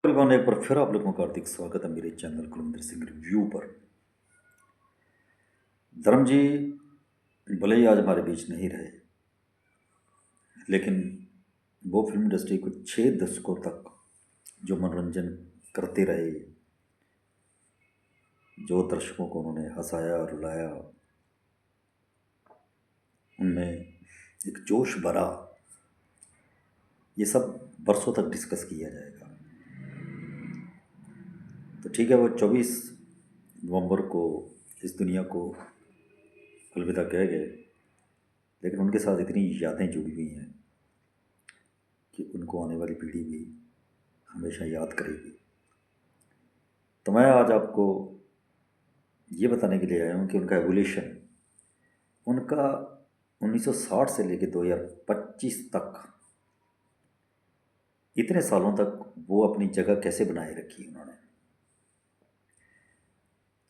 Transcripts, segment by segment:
कल एक बार फिर आप लोगों का हार्दिक स्वागत है मेरे चैनल कुलविंदर सिंह रिव्यू पर। धर्म जी भले ही आज हमारे बीच नहीं रहे, लेकिन वो फिल्म इंडस्ट्री को 6 दशकों तक जो मनोरंजन करते रहे, जो दर्शकों को उन्होंने हंसाया रुलाया, उनमें एक जोश भरा, ये सब बरसों तक डिस्कस किया जाएगा। तो ठीक है, वो 24 नवंबर को इस दुनिया को अलविदा कह गए, लेकिन उनके साथ इतनी यादें जुड़ी हुई हैं कि उनको आने वाली पीढ़ी भी हमेशा याद करेगी। तो मैं आज आपको ये बताने के लिए आया हूँ कि उनका एवोल्यूशन, उनका 1960 से लेकर 2025 तक, इतने सालों तक वो अपनी जगह कैसे बनाए रखी उन्होंने।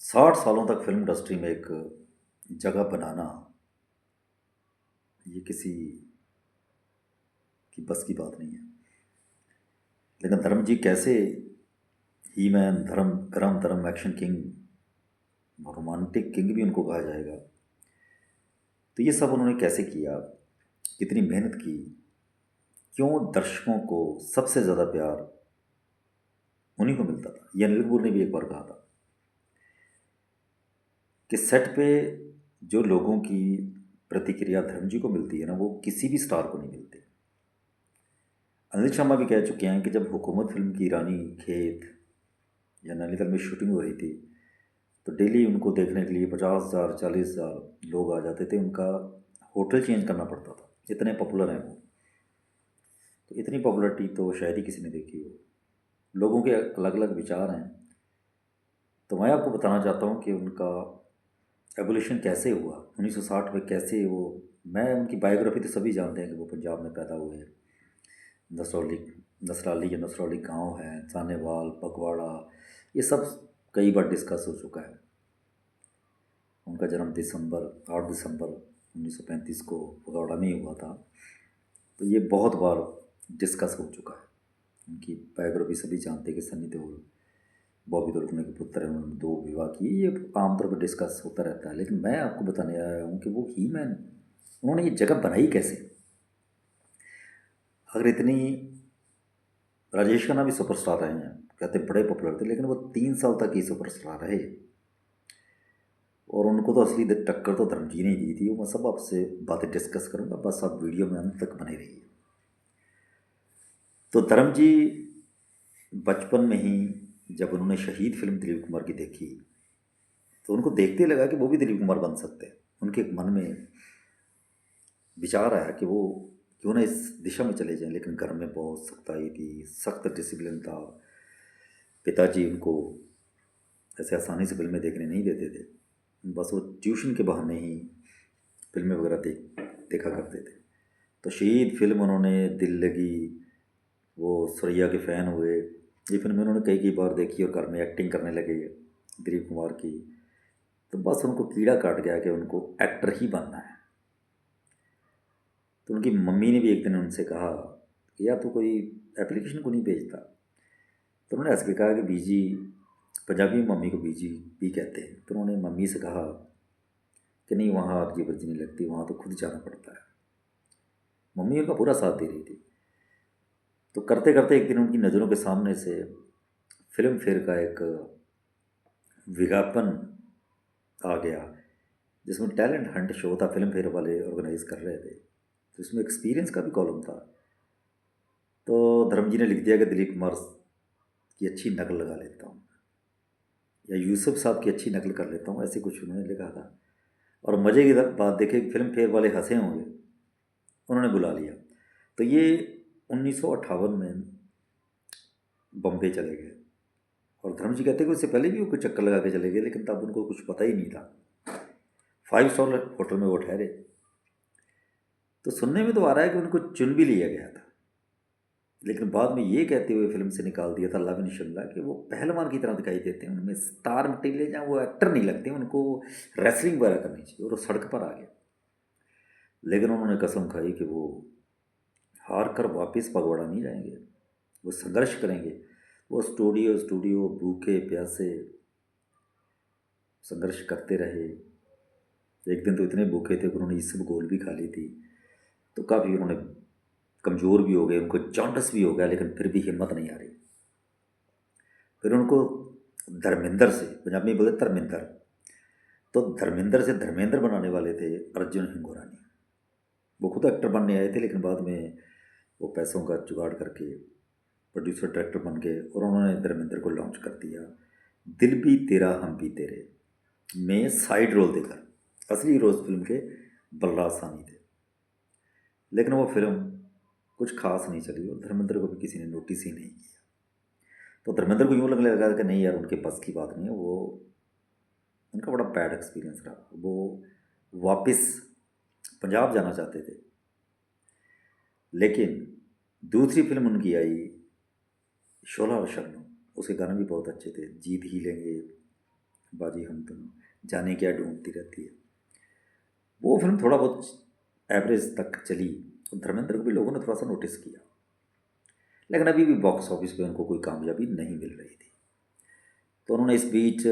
60 सालों तक फिल्म इंडस्ट्री में एक जगह बनाना, ये किसी की बस की बात नहीं है। लेकिन धर्म जी कैसे ही मैन, धर्म गरम धर्म, एक्शन किंग, रोमांटिक किंग भी उनको कहा जाएगा, तो ये सब उन्होंने कैसे किया, कितनी मेहनत की, क्यों दर्शकों को सबसे ज़्यादा प्यार उन्हीं को मिलता था। ये अनिल कपूर ने भी एक बार कहा था कि सेट पे जो लोगों की प्रतिक्रिया धर्म जी को मिलती है ना, वो किसी भी स्टार को नहीं मिलती। अनिल शर्मा भी कह चुके हैं कि जब हुकूमत फिल्म की रानी खेत या नैनीताल में शूटिंग हो रही थी, तो डेली उनको देखने के लिए 50,000 40,000 लोग आ जाते थे। उनका होटल चेंज करना पड़ता था, इतने पॉपुलर हैं वो। तो इतनी पॉपुलरिटी तो शायद ही किसी ने देखी हो। लोगों के अलग अलग विचार हैं। तो मैं आपको बताना चाहता हूँ कि उनका एवोल्यूशन कैसे हुआ 1960 में, कैसे वो, मैं उनकी बायोग्राफी तो सभी जानते हैं कि वो पंजाब में पैदा हुए। नसरौली, नसराली या नसरौली गांव है, सानेवाल, पगवाड़ा, ये सब कई बार डिस्कस हो चुका है। उनका जन्म 8 दिसंबर 1935 को पगवाड़ा में ही हुआ था। तो ये बहुत बार डिस्कस हो चुका है। उनकी बायोग्राफी सभी जानते हैं कि सनी देओल बॉबी देओल के पुत्र हैं, उन्होंने 2 विवाह किए। ये आमतौर पर डिस्कस होता रहता है। लेकिन मैं आपको बताने आया हूँ कि वो ही मैन, उन्होंने ये जगह बनाई कैसे। अगर इतनी, राजेश खन्ना भी सुपरस्टार रहे हैं, कहते बड़े पॉपुलर थे, लेकिन वो 3 साल तक ही सुपरस्टार रहे। और उनको तो असली टक्कर तो धर्म जी ने दी थी। वो मैं सब आपसे बातें डिस्कस करूँगा, बस आप वीडियो में अंत तक बने रहिए। तो धर्म जी बचपन में ही जब उन्होंने शहीद फिल्म दिलीप कुमार की देखी, तो उनको देखते लगा कि वो भी दिलीप कुमार बन सकते हैं। उनके मन में विचार आया कि वो क्यों ना इस दिशा में चले जाएं। लेकिन घर में बहुत सख्ताई थी, सख्त डिसिप्लिन था। पिताजी उनको ऐसे आसानी से फिल्में देखने नहीं देते थे। बस वो ट्यूशन के बहाने ही फिल्में वगैरह देखा करते थे। तो शहीद फिल्म उन्होंने, दिल लगी, वो सुरैया के फ़ैन हुए, ये फिल्म उन्होंने कई कई बार देखी और घर में एक्टिंग करने लगे दिलीप कुमार की। तो बस उनको कीड़ा काट गया कि उनको एक्टर ही बनना है। तो उनकी मम्मी ने भी एक दिन उनसे कहा कि यार तू कोई एप्लीकेशन को नहीं भेजता। तो उन्होंने हंस के कहा कि बीजी, पंजाबी में मम्मी को बीजी भी कहते हैं। तो उन्होंने मम्मी से कहा कि नहीं, वहाँ अर्जी वर्जी नहीं लगती, वहाँ तो खुद जाना पड़ता है। मम्मी उनका पूरा साथ दे रही थी। तो करते करते एक दिन उनकी नज़रों के सामने से फिल्म फेयर का एक विज्ञापन आ गया, जिसमें टैलेंट हंट शो था, फिल्म फेयर वाले ऑर्गेनाइज कर रहे थे। तो इसमें एक्सपीरियंस का भी कॉलम था। तो धर्म जी ने लिख दिया कि दिलीप कुमार की अच्छी नकल लगा लेता हूँ, या यूसुफ साहब की अच्छी नकल कर लेता हूँ, ऐसे कुछ उन्होंने लिखा था। और मज़े की बात देखे, फिल्म फेयर वाले हंसे होंगे, उन्होंने बुला लिया। तो ये 1958 में बम्बई चले गए। और धर्म जी कहते हैं कि उससे पहले भी वो कुछ चक्कर लगा के चले गए, लेकिन तब उनको कुछ पता ही नहीं था। 5 स्टार होटल में वो ठहरे। तो सुनने में तो आ रहा है कि उनको चुन भी लिया गया था, लेकिन बाद में ये कहते हुए फिल्म से निकाल दिया था लव इन शिमला कि वो पहलवान की तरह दिखाई देते हैं, उनमें स्टार मटेरियल, जहाँ वो एक्टर नहीं लगते, उनको रेसलिंग वगैरह करनी चाहिए। और वो सड़क पर आ गया। लेकिन उन्होंने कसम खाई कि वो हार कर वापस पगवाड़ा नहीं जाएंगे, वो संघर्ष करेंगे। वो स्टूडियो स्टूडियो भूखे प्यासे संघर्ष करते रहे। एक दिन तो इतने भूखे थे कि उन्होंने ईसब गोल भी खा ली थी, तो काफ़ी उन्होंने कमज़ोर भी हो गए, उनको जॉन्डिस भी हो गया, लेकिन फिर भी हिम्मत नहीं आ रही। फिर उनको धर्मेंद्र से, पंजाबी में बोलते धर्मेंद्र, तो धर्मेंद्र से धर्मेंद्र बनाने वाले थे अर्जुन हिंगोरानी। वो खुद एक्टर बनने आए थे, लेकिन बाद में वो पैसों का जुगाड़ करके प्रोड्यूसर डायरेक्टर बन गए और उन्होंने धर्मेंद्र को लॉन्च कर दिया दिल भी तेरा हम भी तेरे में साइड रोल देकर। असली हीरो उस फिल्म के बलराज साहनी थे, लेकिन वो फिल्म कुछ खास नहीं चली और धर्मेंद्र को भी किसी ने नोटिस ही नहीं किया। तो धर्मेंद्र को यूँ लगने लगा कि नहीं यार, उनके बस की बात नहीं है, वो उनका बड़ा बैड एक्सपीरियंस रहा। वो वापस पंजाब जाना चाहते थे, लेकिन दूसरी फिल्म उनकी आई शोला और शबनम, उसके गाने भी बहुत अच्छे थे, जीत ही लेंगे, बाजी हम तुम, जाने क्या ढूंढती रहती है। वो फिल्म थोड़ा बहुत एवरेज तक चली और धर्मेंद्र को भी लोगों ने थोड़ा सा नोटिस किया, लेकिन अभी भी बॉक्स ऑफिस पे उनको कोई कामयाबी नहीं मिल रही थी। तो उन्होंने इस बीच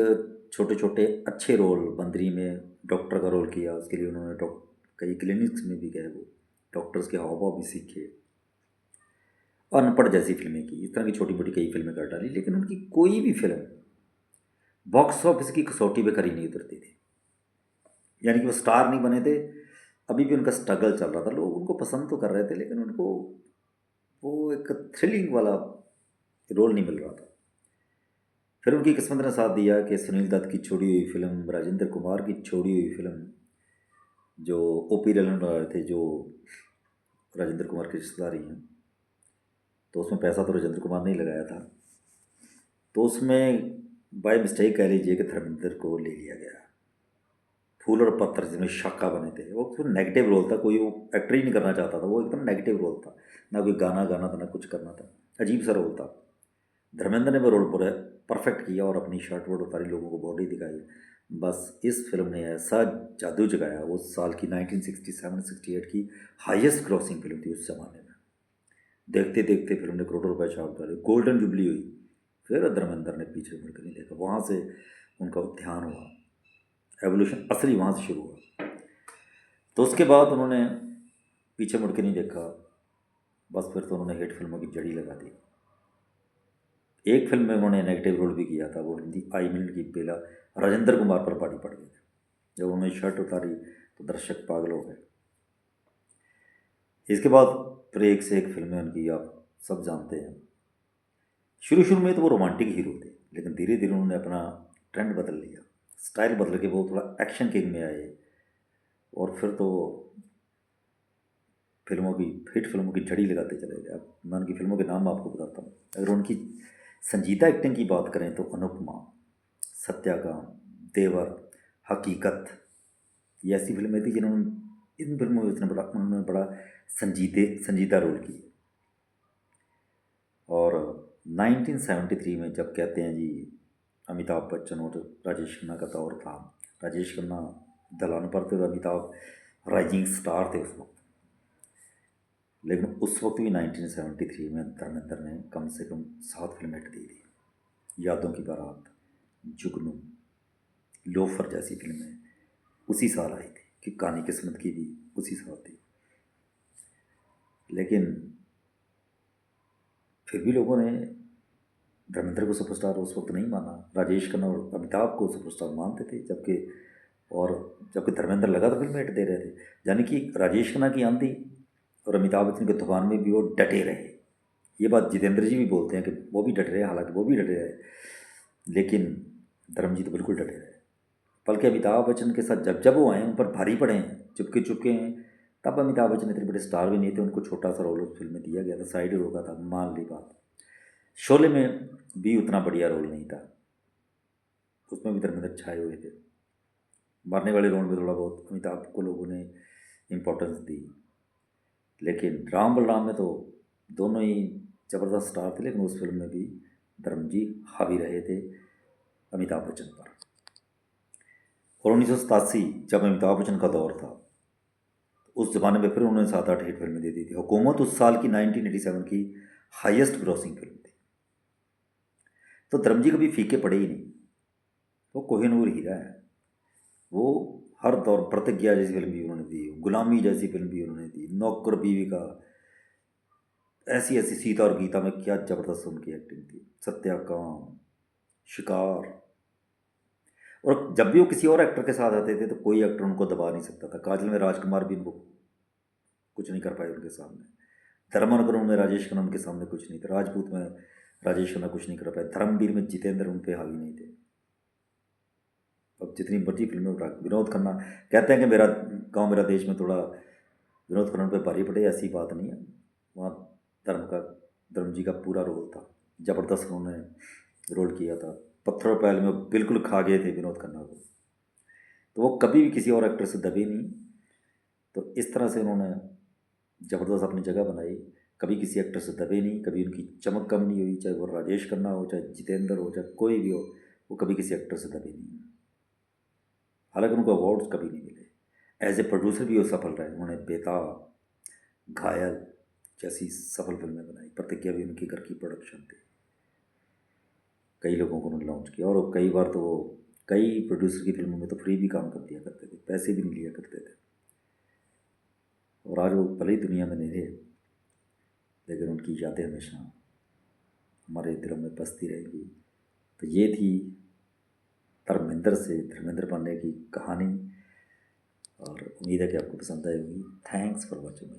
छोटे छोटे अच्छे रोल, बंदरी में डॉक्टर का रोल किया, उसके लिए उन्होंने कई क्लिनिक्स में भी गए, वो डॉक्टर्स के हाव भाव भी सीखे, और अनपढ़ जैसी फिल्में की, इस तरह की छोटी मोटी कई फिल्में कर डाली, लेकिन उनकी कोई भी फिल्म बॉक्स ऑफिस की कसौटी पे खरी नहीं उतरती थी। यानी कि वो स्टार नहीं बने थे, अभी भी उनका स्ट्रगल चल रहा था, लोग उनको पसंद तो कर रहे थे, लेकिन उनको वो एक थ्रिलिंग वाला रोल नहीं मिल रहा था। फिर उनकी किस्मत ने साथ दिया कि सुनील दत्त की छोड़ी हुई फिल्म, राजेंद्र कुमार की छोड़ी हुई फिल्म, जो ओपी ललन वाले थे, जो राजेंद्र कुमार के रिश्तेदार ही हैं, तो उसमें पैसा तो राजेंद्र कुमार ने ही लगाया था, तो उसमें बाय मिस्टेक कह लीजिए कि धर्मेंद्र को ले लिया गया। फूल और पत्थर जिसमें शाखा बने थे, वो तो नेगेटिव रोल था, कोई वो एक्टर ही नहीं करना चाहता था, वो एकदम नेगेटिव रोल था, ना कोई गाना गाना था ना कुछ करना था, अजीब सा रोल था। धर्मेंद्र ने वो रोल पूरा परफेक्ट किया और अपनी शर्ट वर्ट उतारी, लोगों को बॉडी दिखाई। बस इस फिल्म ने ऐसा जादू जगाया, वो साल की 1967-68 की हाईएस्ट क्रॉसिंग फिल्म थी उस जमाने में। देखते देखते फिल्म ने करोड़ों रुपए छाप डाले, गोल्डन जुबली हुई। फिर धर्मेंद्र ने पीछे मुड़कर नहीं देखा, वहाँ से उनका ध्यान हुआ, एवोल्यूशन असली वहाँ से शुरू हुआ। तो उसके बाद उन्होंने पीछे मुड़ के नहीं देखा, बस फिर तो उन्होंने हिट फिल्मों की जड़ी लगा दी। एक फिल्म में उन्होंने नेगेटिव रोल भी किया था, वो हिंदी आई मिनट की बेला, राजेंद्र कुमार पर पानी पड़ गई। जब उन्होंने शर्ट उतारी तो दर्शक पागल हो गए। इसके बाद फिर एक से एक फिल्में उनकी आप सब जानते हैं। शुरू शुरू में तो वो रोमांटिक हीरो थे, लेकिन धीरे धीरे उन्होंने अपना ट्रेंड बदल लिया, स्टाइल बदल के वो थोड़ा एक्शन किंग में आए, और फिर तो फिल्मों की हिट फिल्मों की झड़ी लगाते चले गए। अब मैं उनकी फिल्मों के नाम आपको बताता हूँ। अगर उनकी संजीदा एक्टिंग की बात करें तो अनुपमा, सत्याग्रह, देवर, हकीकत, ये ऐसी फिल्में थी जिन्होंने इन फिल्मों में उन्होंने बड़ा संजीदा रोल किए। और 1973 में जब कहते हैं जी अमिताभ बच्चन और राजेश खन्ना का दौर था, राजेश खन्ना दलान पर थे और अमिताभ राइजिंग स्टार थे उस वक्त, लेकिन उस वक्त भी 1973 में धर्मेंद्र ने कम से कम 7 फिल्में हिट दी थी। यादों की बारात, जुगनू, लोफर जैसी फिल्में उसी साल आई थी, कि कहानी किस्मत की भी उसी साल थी। लेकिन फिर भी लोगों ने धर्मेंद्र को सुपरस्टार उस वक्त नहीं माना, राजेश खन्ना और अमिताभ को सुपरस्टार मानते थे, जबकि धर्मेंद्र लगातार फिल्में हिट दे रहे थे। यानी कि राजेश खन्ना की आंधी और अमिताभ बच्चन के तूफान में भी वो डटे रहे। ये बात जितेंद्र जी भी बोलते हैं कि वो भी डटे रहे, हालांकि वो भी डटे रहे, लेकिन धर्मजीत बिल्कुल डटे रहे। बल्कि अमिताभ बच्चन के साथ जब जब वो आए उन पर भारी पड़े हैं, चुपके चुपके हैं, तब अमिताभ बच्चन इतने बड़े स्टार भी नहीं थे, उनको छोटा सा रोल उस फिल्म में दिया गया था, साइड रोल का था, मान ली बात। शोले में भी उतना बढ़िया रोल नहीं था, उसमें भी धर्मेंद्र छाए हुए थे। मरने वाले रोल में थोड़ा बहुत अमिताभ को लोगों ने इम्पोर्टेंस दी, लेकिन राम बलराम में तो दोनों ही ज़बरदस्त स्टार थे, लेकिन उस फिल्म में भी धर्मजी हावी रहे थे अमिताभ बच्चन पर। और 1987 जब अमिताभ बच्चन का दौर था, उस ज़माने में फिर उन्होंने 7-8 हिट फिल्में दे दी थी। हुकूमत उस साल की 1987 की हाईएस्ट ग्रॉसिंग फिल्म थी। तो धर्म जी कभी फीके पड़े ही नहीं। वो कोहिनूर हीरा है। वो हर दौर, प्रतिज्ञा जैसी फिल्म भी उन्होंने दी, गुलामी जैसी फिल्म भी उन्होंने दी, नौकर बीवी का, ऐसी ऐसी सीता और गीता में क्या ज़बरदस्त उनकी एक्टिंग थी, सत्याकाम, शिकार। और जब भी वो किसी और एक्टर के साथ आते थे तो कोई एक्टर उनको दबा नहीं सकता था। काजल में राजकुमार भी उनको कुछ नहीं कर पाए उनके सामने। धर्मानुकरण में राजेश खन्ना उनके सामने कुछ नहीं था। राजपूत में राजेश खन्ना कुछ नहीं कर पाए। धर्मवीर में जितेंद्र उन पे हावी नहीं थे। अब जितनी मर्जी फिल्में उठा, विनोद खन्ना कहते हैं कि मेरा गांव मेरा देश में थोड़ा विनोद खन्ना पे भारी पड़े, ऐसी बात नहीं है। वहाँ धर्म जी का पूरा रोल था, ज़बरदस्त उन्होंने रोल किया था। पत्थरों पहल में बिल्कुल खा गए थे विनोद खन्ना को। तो वो कभी भी किसी और एक्टर से दबे नहीं। तो इस तरह से उन्होंने ज़बरदस्त अपनी जगह बनाई। कभी किसी एक्टर से दबे नहीं, कभी उनकी चमक कम नहीं हुई, चाहे वो राजेश खन्ना हो, चाहे जितेंद्र हो, चाहे कोई भी हो। वो कभी किसी एक्टर से दबे नहीं। हालांकि उनको अवार्ड्स कभी नहीं मिले। एज ए प्रोड्यूसर भी वो सफल रहे। उन्होंने बेताब, घायल जैसी सफल फिल्में बनाई। प्रतिज्ञा भी उनकी घर की प्रोडक्शन थी। कई लोगों को उन्होंने लॉन्च किया, और कई बार तो वो कई प्रोड्यूसर की फिल्मों में तो फ्री भी काम कर दिया करते थे, पैसे भी नहीं लिया करते थे। और आज वो भले ही दुनिया में नहीं रहे, लेकिन उनकी यादें हमेशा हमारे दिलों में बसती रहेंगी। तो ये थी धर्मेंद्र से धर्मेंद्र बनने की कहानी, और उम्मीद है कि आपको पसंद आई होगी। Thanks for watching.